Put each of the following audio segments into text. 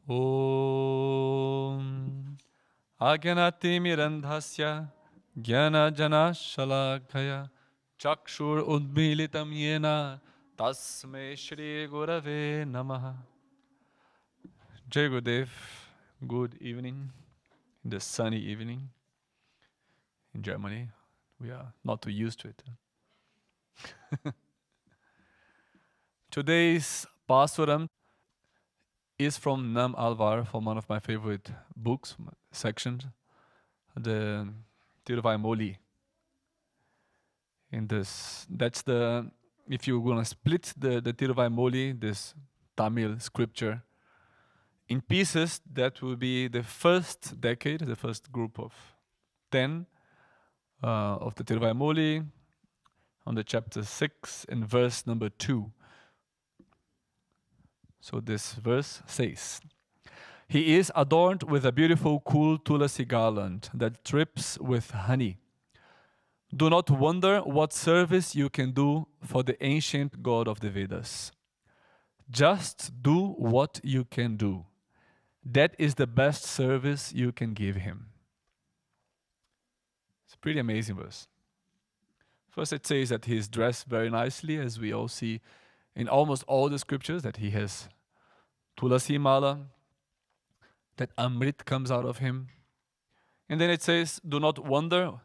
Om Agyanati Mirandhasya Jnana Jana Shalakaya Chakshur Udmilitam Yena Tasme Shri Gurave Namaha. Jai Gurudev, good evening, in the sunny evening in Germany. We are not too used to it. Today's Pasuram is from Nam Alvar, from one of my favorite books, sections, the Tiruvai In this, that's the, if you're gonna split the Tiruvai this Tamil scripture, in pieces, that will be the first decade, the first group of 10 of the Tiruvai on the chapter 6 and verse number 2. So this verse says, "He is adorned with a beautiful cool tulasi garland that drips with honey. Do not wonder what service you can do for the ancient God of the Vedas. Just do what you can do. That is the best service you can give him." It's a pretty amazing verse. First, it says that he is dressed very nicely, as we all see in almost all the scriptures, that he has tulasi mala, that amrit comes out of him. And then it says, do not wonder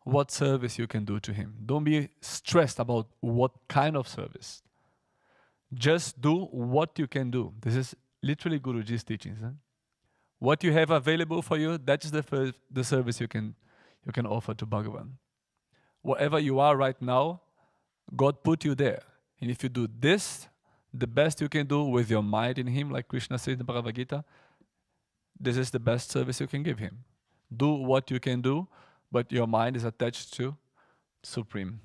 what service you can do to him. Don't be stressed about what kind of service. Just do what you can do. This is literally Guruji's teachings. What you have available for you, that's the service you can offer to Bhagavan. Wherever you are right now, God put you there. And if you do this, the best you can do with your mind in him, like Krishna says in the Bhagavad Gita, this is the best service you can give him. Do what you can do, but your mind is attached to Supreme.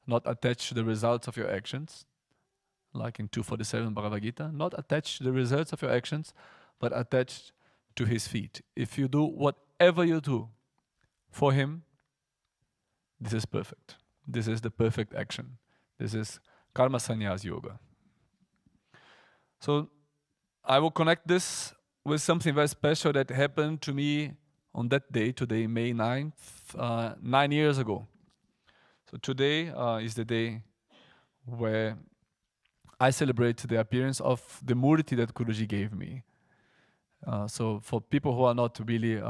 Not attached to the results of your actions, like in 247 Bhagavad Gita. Not attached to the results of your actions, but attached to his feet. If you do whatever you do for him, this is perfect. This is the perfect action. This is Karma Sannyas Yoga. So I will connect this with something very special that happened to me on that day, today, May 9th, 9 years ago. So today is the day where I celebrate the appearance of the murti that Guruji gave me. So for people who are not really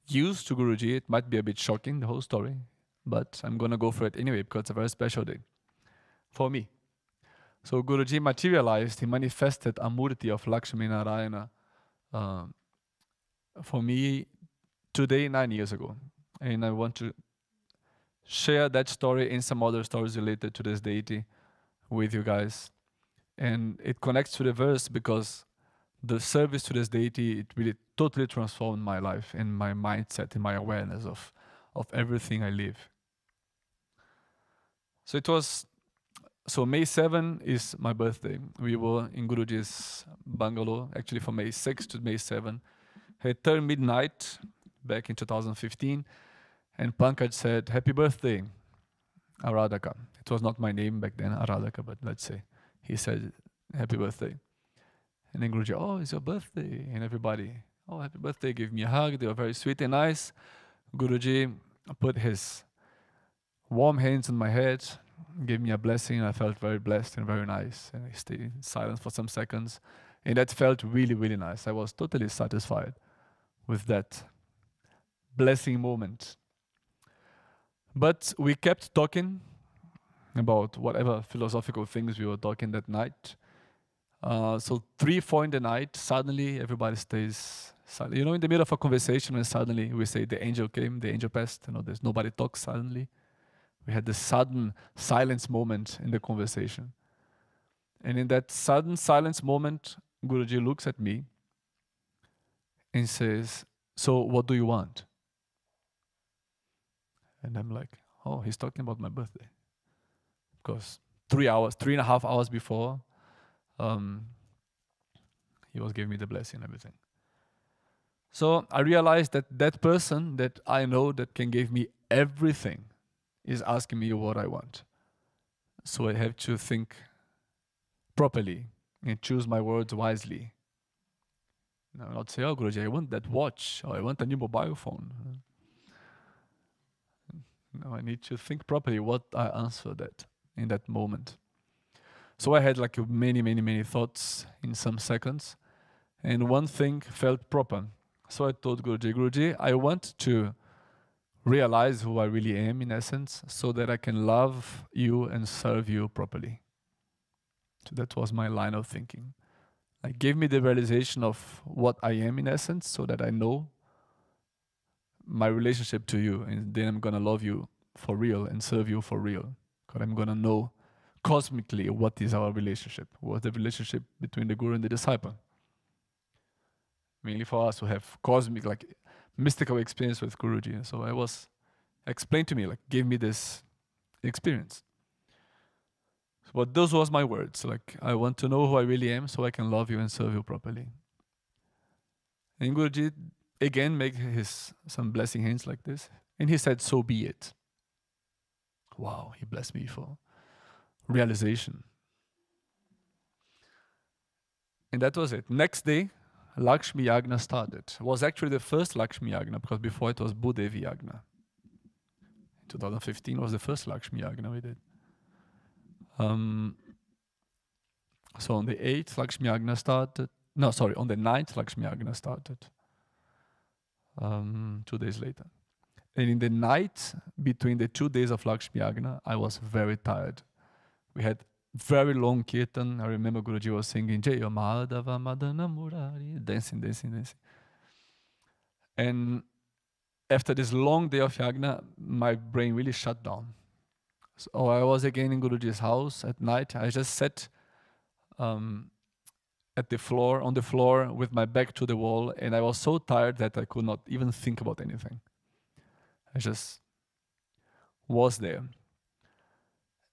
used to Guruji, it might be a bit shocking, the whole story. But I'm going to go for it anyway, because it's a very special day for me. So Guruji materialized, he manifested a murti of Lakshmi Narayana for me today, 9 years ago. And I want to share that story and some other stories related to this deity with you guys. And it connects to the verse because the service to this deity, it really totally transformed my life and my mindset and my awareness of everything I live. So it was, so May 7 is my birthday. We were in Guruji's bungalow, actually from May 6 to May 7. It turned midnight back in 2015, and Pankaj said, "Happy birthday, Aaradhaka." It was not my name back then, Aaradhaka, but let's say. He said, "Happy birthday." And then Guruji, "Oh, it's your birthday." And everybody, "Oh, happy birthday," gave me a hug. They were very sweet and nice. Guruji put his warm hands on my head, gave me a blessing, and I felt very blessed and very nice. And I stayed in silence for some seconds. And that felt really, really nice. I was totally satisfied with that blessing moment. But we kept talking about whatever philosophical things we were talking that night. So 3, 4 in the night, suddenly everybody stays silent. You know, in the middle of a conversation, when suddenly we say the angel came, the angel passed, there's nobody talks suddenly. We had this sudden silence moment in the conversation. And in that sudden silence moment, Guruji looks at me and says, "So what do you want?" And I'm like, oh, he's talking about my birthday. Because 3.5 hours before, he was giving me the blessing and everything. So I realized that that person that I know that can give me everything is asking me what I want. So I have to think properly and choose my words wisely. No, not say, oh, Guruji, I want that watch, or I want a new mobile phone. No, I need to think properly what I answer that in that moment. So I had like many thoughts in some seconds, and one thing felt proper. So I told Guruji, I want to realize who I really am in essence, so that I can love you and serve you properly. So that was my line of thinking. Like, give me the realization of what I am in essence, so that I know my relationship to you, and then I'm gonna love you for real and serve you for real. Because I'm gonna know cosmically what is our relationship, what's the relationship between the guru and the disciple. Mainly for us who have cosmic, like mystical experience with Guruji. So I was explained to me, like, give me this experience. But those was my words. Like, I want to know who I really am, so I can love you and serve you properly. And Guruji again make some blessing hands like this, and he said, "So be it." Wow, he blessed me for realization. And that was it. Next day, Lakshmi Yagna started. It was actually the first Lakshmi Yagna, because before it was Bhudevi Yagna. 2015 was the first Lakshmi Yagna we did. So on the 8th, Lakshmi Yagna started. No, sorry, on the 9th, Lakshmi Yagna started. 2 days later. And in the night, between the 2 days of Lakshmi Yagna, I was very tired. We had very long kirtan. I remember Guruji was singing Jaya Madhava Madana Murari, dancing. And after this long day of Yagna, my brain really shut down. So I was again in Guruji's house at night. I just sat on the floor with my back to the wall, and I was so tired that I could not even think about anything. I just was there.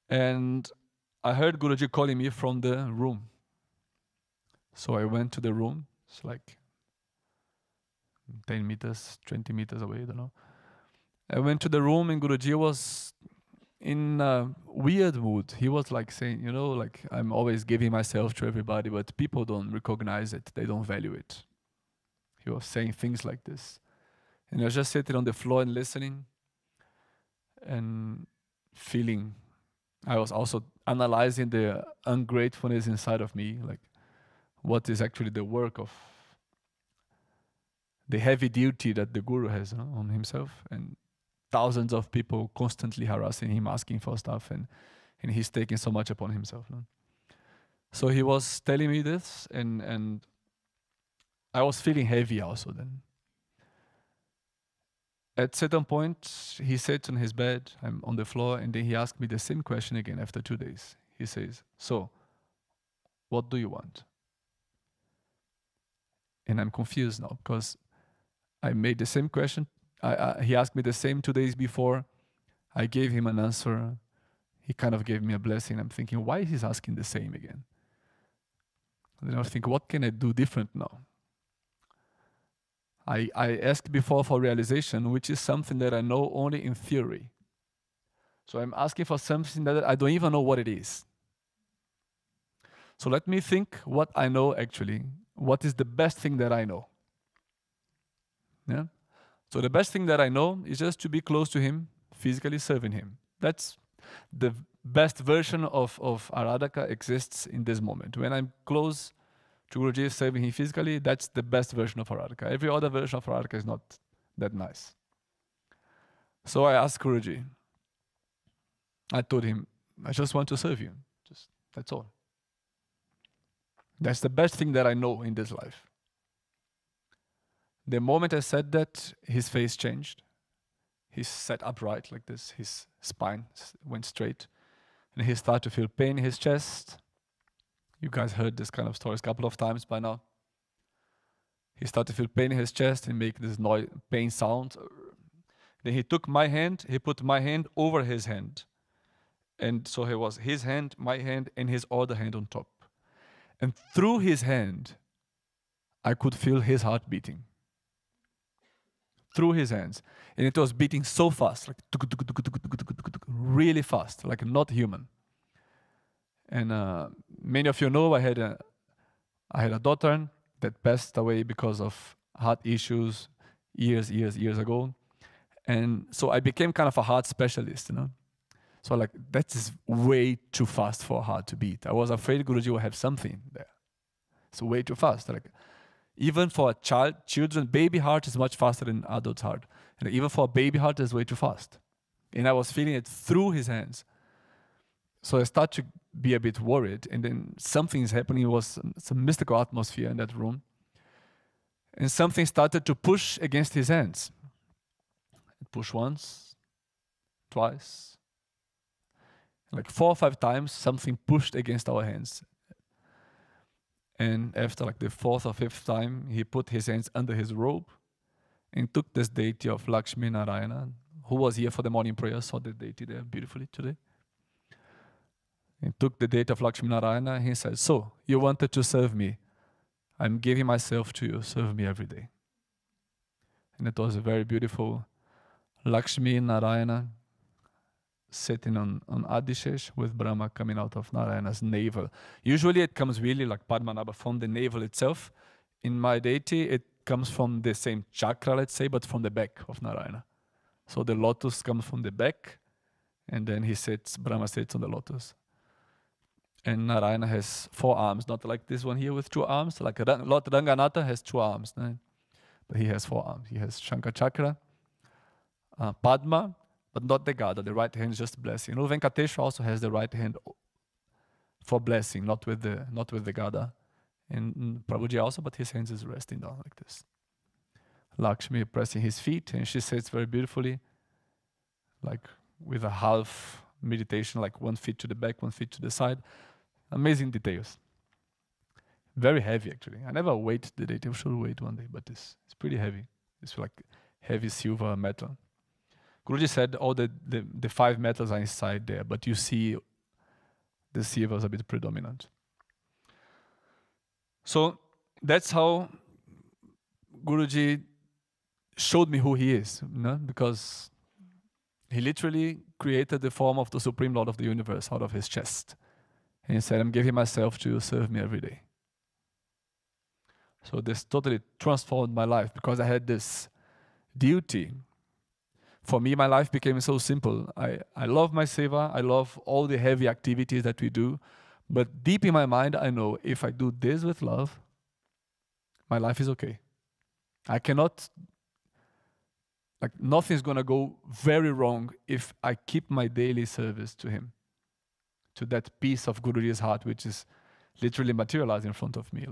And I heard Guruji calling me from the room. So I went to the room. It's like 10 meters, 20 meters away, I don't know. I went to the room, and Guruji was in a weird mood. He was like saying, like, I'm always giving myself to everybody, but people don't recognize it. They don't value it. He was saying things like this. And I was just sitting on the floor and listening and feeling. I was also analyzing the ungratefulness inside of me, like what is actually the work of the heavy duty that the guru has on himself, and thousands of people constantly harassing him, asking for stuff, and he's taking so much upon himself. So he was telling me this, and I was feeling heavy also then. At certain point, he sat on his bed, I'm on the floor, and then he asked me the same question again after 2 days. He says, "So, what do you want?" And I'm confused now, because I made the same question. He asked me the same 2 days before. I gave him an answer. He kind of gave me a blessing. I'm thinking, why he's asking the same again? And then I was thinking, what can I do different now? I asked before for realization, which is something that I know only in theory. So I'm asking for something that I don't even know what it is. So let me think what I know actually. What is the best thing that I know? Yeah. So the best thing that I know is just to be close to him, physically serving him. That's the best version of Aaradhaka exists in this moment. When I'm close to Guruji, serving him physically, that's the best version of Aaradhaka. Every other version of Aaradhaka is not that nice. So I asked Guruji. I told him, I just want to serve you. That's all. That's the best thing that I know in this life. The moment I said that, his face changed. He sat upright like this. His spine went straight. And he started to feel pain in his chest. You guys heard this kind of stories a couple of times by now. He started to feel pain in his chest and make this noise, pain sound. Then he took my hand. He put my hand over his hand. And so it was his hand, my hand, and his other hand on top. And through his hand, I could feel his heart beating. Through his hands. And it was beating so fast, like really fast, like not human. And many of you know I had I had a daughter that passed away because of heart issues years ago. And so I became kind of a heart specialist, you know. So like, that is way too fast for a heart to beat. I was afraid Guruji would have something there. It's way too fast. Like, even for a children, baby heart is much faster than adult heart. And even for a baby heart, it's way too fast. And I was feeling it through his hands. So I started to be a bit worried. And then something is happening. It was some mystical atmosphere in that room. And something started to push against his hands. It pushed once, twice. Like 4 or 5 times, something pushed against our hands. And after like the 4th or 5th time, he put his hands under his robe and took this deity of Lakshmi Narayana, who was here for the morning prayer, saw the deity there beautifully today. And took the deity of Lakshmi Narayana and he said, so, you wanted to serve me. I'm giving myself to you, serve me every day. And it was a very beautiful Lakshmi Narayana sitting on Adishesh with Brahma coming out of Narayana's navel. Usually it comes really like Padmanabha from the navel itself. In my deity, it comes from the same chakra, let's say, but from the back of Narayana. So the lotus comes from the back, and then Brahma sits on the lotus. And Narayana has 4 arms, not like this one here with 2 arms. Like Lord Ranganatha has 2 arms, right? But he has 4 arms. He has Shankha Chakra, Padma, but not the Gada. The right hand is just blessing. You know, Venkateshwar also has the right hand for blessing, not with the Gada. And Prabhuji also, but his hands is resting down like this. Lakshmi pressing his feet, and she sits very beautifully, like with a half meditation, like 1 foot to the back, 1 foot to the side. Amazing details. Very heavy, actually. I never weighed the deity. I should weight one day, but it's pretty heavy. It's like heavy silver metal. Guruji said all the 5 metals are inside there, but you see the silver is a bit predominant. So that's how Guruji showed me who he is, you know? Because he literally created the form of the Supreme Lord of the Universe out of his chest. And he said, I'm giving myself to you, serve me every day. So this totally transformed my life because I had this duty. For me, my life became so simple. I love my seva. I love all the heavy activities that we do. But deep in my mind, I know if I do this with love, my life is okay. I cannot, like nothing's going to go very wrong if I keep my daily service to him, to that piece of Guruji's heart, which is literally materialized in front of me.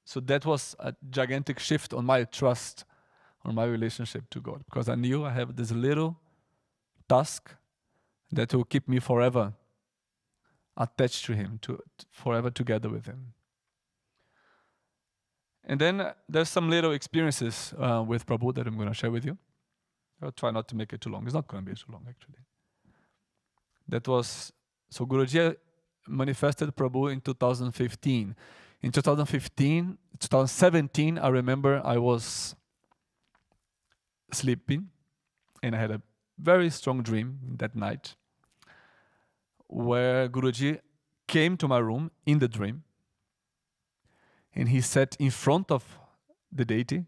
So that was a gigantic shift on my trust, on my relationship to God, because I knew I have this little task that will keep me forever attached to him, forever together with him. And then there's some little experiences with Prabhu that I'm going to share with you. I'll try not to make it too long. It's not going to be too long, actually. So Guruji manifested Prabhu in 2015. In 2017, I remember I was sleeping and I had a very strong dream that night where Guruji came to my room in the dream and he sat in front of the deity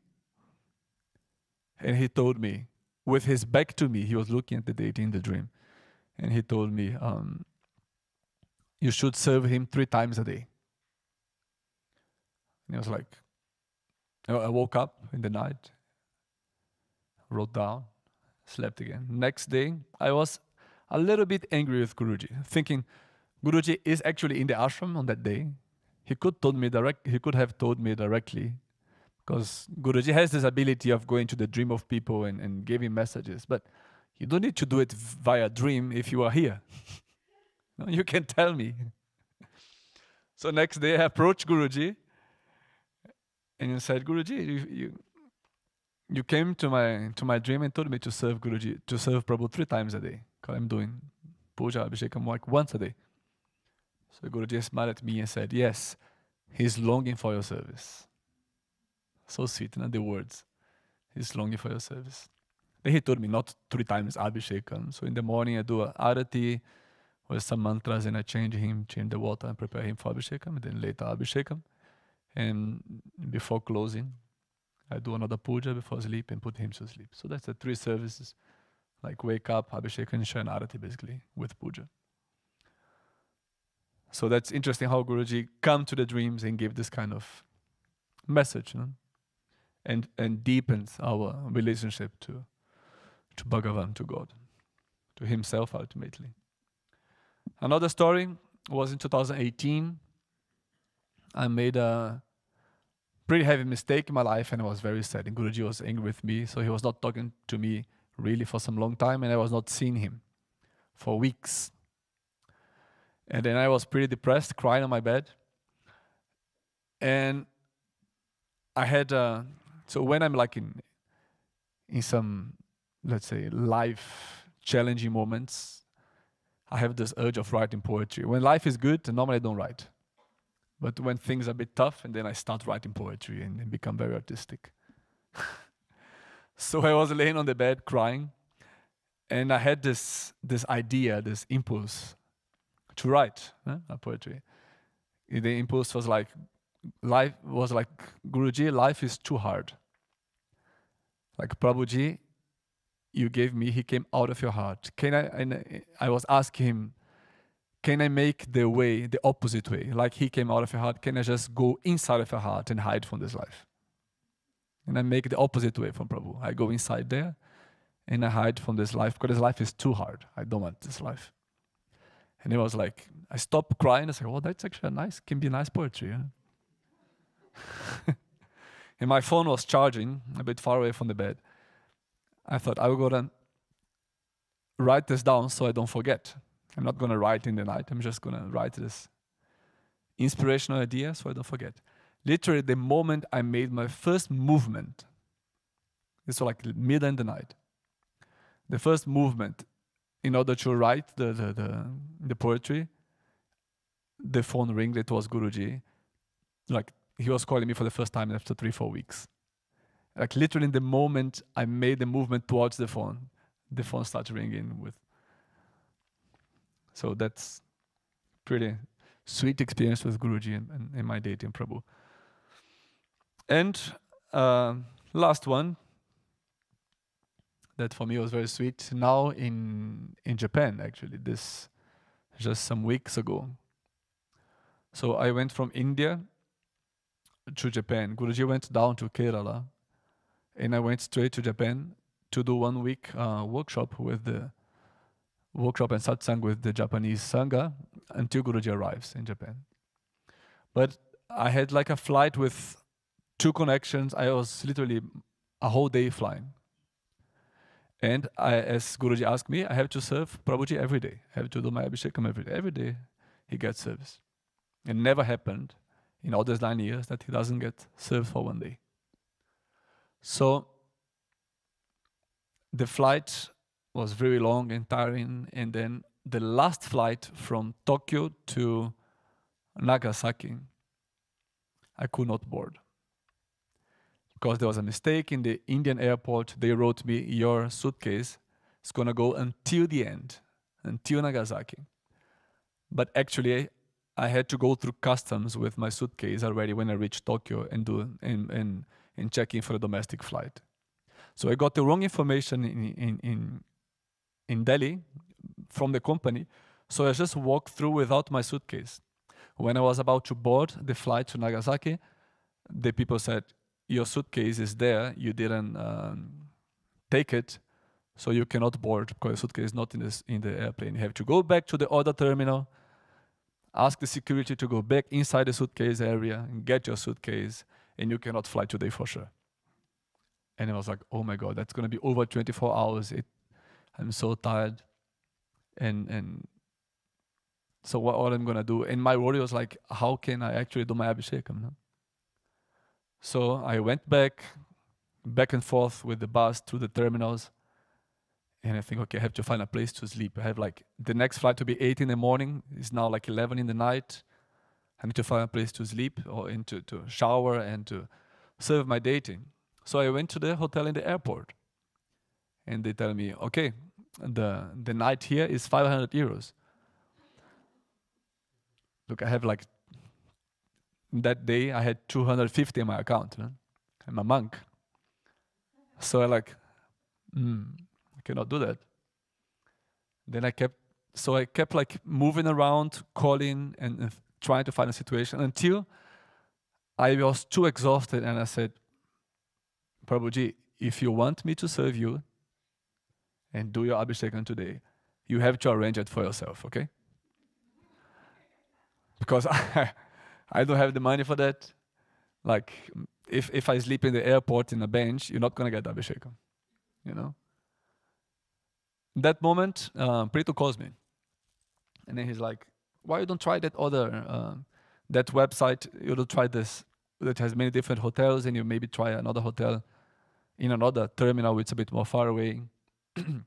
and he told me, with his back to me, he was looking at the deity in the dream, and he told me, you should serve him 3 times a day. And I was like, I woke up in the night, wrote down, slept again. Next day, I was a little bit angry with Guruji, thinking Guruji is actually in the ashram on that day. He could have told me directly, because Guruji has this ability of going to the dream of people and giving messages. But you don't need to do it via dream if you are here. No, you can tell me. So next day I approached Guruji and he said, Guruji, you came to my dream and told me to serve Guruji, to serve Prabhu 3 times a day. Because I'm doing puja, abhishekam like once a day. So Guruji smiled at me and said, yes, he's longing for your service. So sweet, the words. He's longing for your service. Then he told me not 3 times abhishekam. So in the morning I do a arati with some mantras, and I change the water and prepare him for Abhishekam, and then later Abhishekam. And before closing, I do another puja before sleep and put him to sleep. So that's the 3 services, like wake up, Abhishek, and Share Arati, basically, with puja. So that's interesting how Guruji come to the dreams and give this kind of message, and deepens our relationship to Bhagavan, to God, to himself ultimately. Another story was in 2018. I made a pretty heavy mistake in my life, and I was very sad. And Guruji was angry with me, so he was not talking to me really for some long time, and I was not seeing him for weeks. And then I was pretty depressed, crying on my bed. And I had, so when I'm like in some, let's say, life challenging moments, I have this urge of writing poetry. When life is good, normally I don't write. But when things are a bit tough, and then I start writing poetry and become very artistic. So I was laying on the bed crying, and I had this idea, this impulse to write a poetry. The impulse was like, Guruji, life is too hard. Like Prabhuji, you gave me, he came out of your heart. I was asking him, can I make the way the opposite way? Like he came out of your heart, can I just go inside of your heart and hide from this life? And I make the opposite way from Prabhu. I go inside there and I hide from this life because this life is too hard. I don't want this life. And it was like, I stopped crying. I said, well, that's actually can be nice poetry. Yeah? And my phone was charging a bit far away from the bed. I thought I will go and write this down so I don't forget. I'm not going to write in the night. I'm just going to write this inspirational idea so I don't forget. Literally, the moment I made my first movement, this was like mid in the night, the first movement in order to write the poetry, the phone rang. It was Guruji. Like he was calling me for the first time after 3-4 weeks. Like literally in the moment I made the movement towards the phone started ringing with. So that's pretty sweet experience with Guruji and my deity in Prabhu. And last one that for me was very sweet. Now in Japan, actually, this just some weeks ago. So I went from India to Japan. Guruji went down to Kerala, and I went straight to Japan to do 1 week workshop and satsang with the Japanese Sangha until Guruji arrives in Japan. But I had like a flight with 2 connections. I was literally a whole day flying. And as Guruji asked me, I have to serve Prabhuji every day. I have to do my Abhishekam every day. Every day he gets service. It never happened in all these 9 years that he doesn't get served for 1 day. So the flight was very long and tiring, and then the last flight from Tokyo to Nagasaki, I could not board. Because there was a mistake in the Indian airport. They wrote me, your suitcase is going to go until the end, until Nagasaki. But actually, I had to go through customs with my suitcase already when I reached Tokyo and check in for a domestic flight. So I got the wrong information in Delhi from the company. So I just walked through without my suitcase. When I was about to board the flight to Nagasaki, the people said, your suitcase is there, you didn't take it, so you cannot board because your suitcase is not in the airplane. You have to go back to the other terminal, ask the security to go back inside the suitcase area and get your suitcase, and you cannot fly today for sure. And I was like, oh my God, that's going to be over 24 hours. I'm so tired. And so what I'm going to do? And my worry was like, how can I actually do my Abhishekam? No? So I went back and forth with the bus through the terminals. And I think, okay, I have to find a place to sleep. I have like the next flight to be 8 in the morning. It's now like 11 in the night. I need to find a place to sleep or to shower and to serve my dating. So I went to the hotel in the airport. And they tell me, okay, the night here is 500 euros. look, I have like, that day I had 250 in my account, you know? I'm a monk. So I cannot do that. Then I kept like moving around, calling and trying to find a situation until I was too exhausted, and I said, Prabhuji, if you want me to serve you and do your abhishekam today, you have to arrange it for yourself, okay? Because I don't have the money for that. Like, if I sleep in the airport in a bench, you're not gonna get the abhishekam, you know? That moment, Prito calls me. And then he's like, why you don't try that other, that website, you don't try this, that has many different hotels, and you maybe try another hotel in another terminal which is a bit more far away. I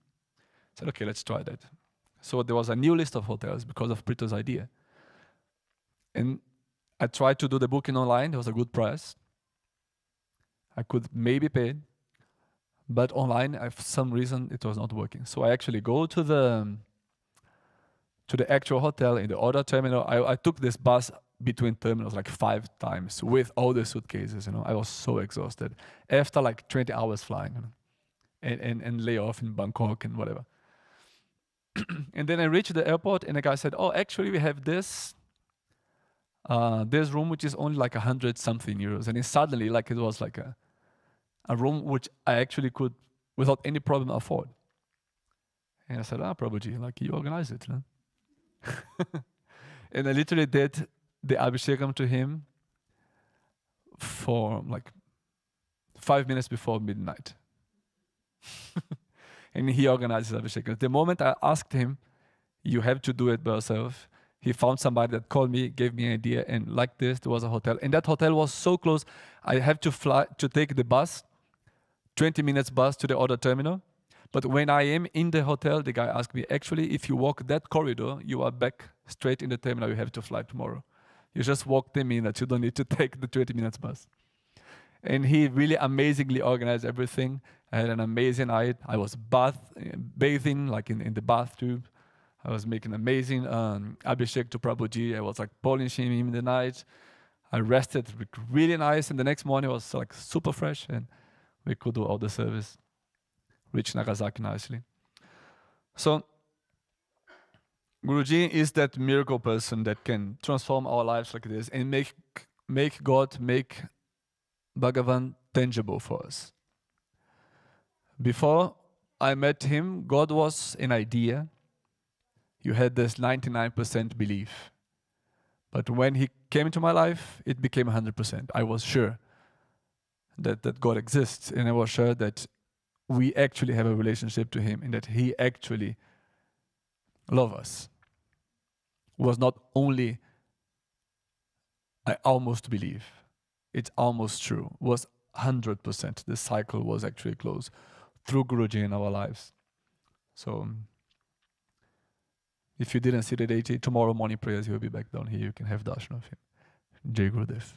said, okay, let's try that. So there was a new list of hotels because of Prito's idea. And I tried to do the booking online. There was a good price. I could maybe pay, but online, for some reason, it was not working. So I actually go to the actual hotel in the other terminal. I took this bus between terminals like 5 times with all the suitcases, you know. I was so exhausted after like 20 hours flying, you know, and lay off in Bangkok and whatever. And then I reached the airport, and the guy said, oh, actually we have this room which is only like 100 something euros. And then suddenly, like, it was like a room which I actually could without any problem afford. And I said, Prabhuji, like, you organize it, you know? And I literally did the abhishekam to him for like 5 minutes before midnight. And he organized his abhishekam. The moment I asked him, you have to do it by yourself, he found somebody that called me, gave me an idea, and like this, there was a hotel. And that hotel was so close, I had to take the bus, 20 minutes bus to the other terminal. But when I am in the hotel, the guy asked me, actually, if you walk that corridor, you are back straight in the terminal. You have to fly tomorrow. You just walk the minutes. You don't need to take the 20 minutes bus. And he really amazingly organized everything. I had an amazing night. I was bathing like in the bathtub. I was making amazing abhishek to Prabhuji. I was like polishing him in the night. I rested really nice. And the next morning I was like super fresh, and we could do all the service. Reach Nagasaki nicely. So Guruji is that miracle person that can transform our lives like this and make God, make Bhagavan tangible for us. Before I met him, God was an idea. You had this 99% belief. But when he came into my life, it became 100%. I was sure that God exists, and I was sure that we actually have a relationship to him and that he actually loves us. It was not only I almost believe, it's almost true. It was 100%. The cycle was actually closed through Guruji in our lives. So if you didn't see the deity, tomorrow morning prayers, he will be back down here. You can have darshan of him. Jai Gurudev.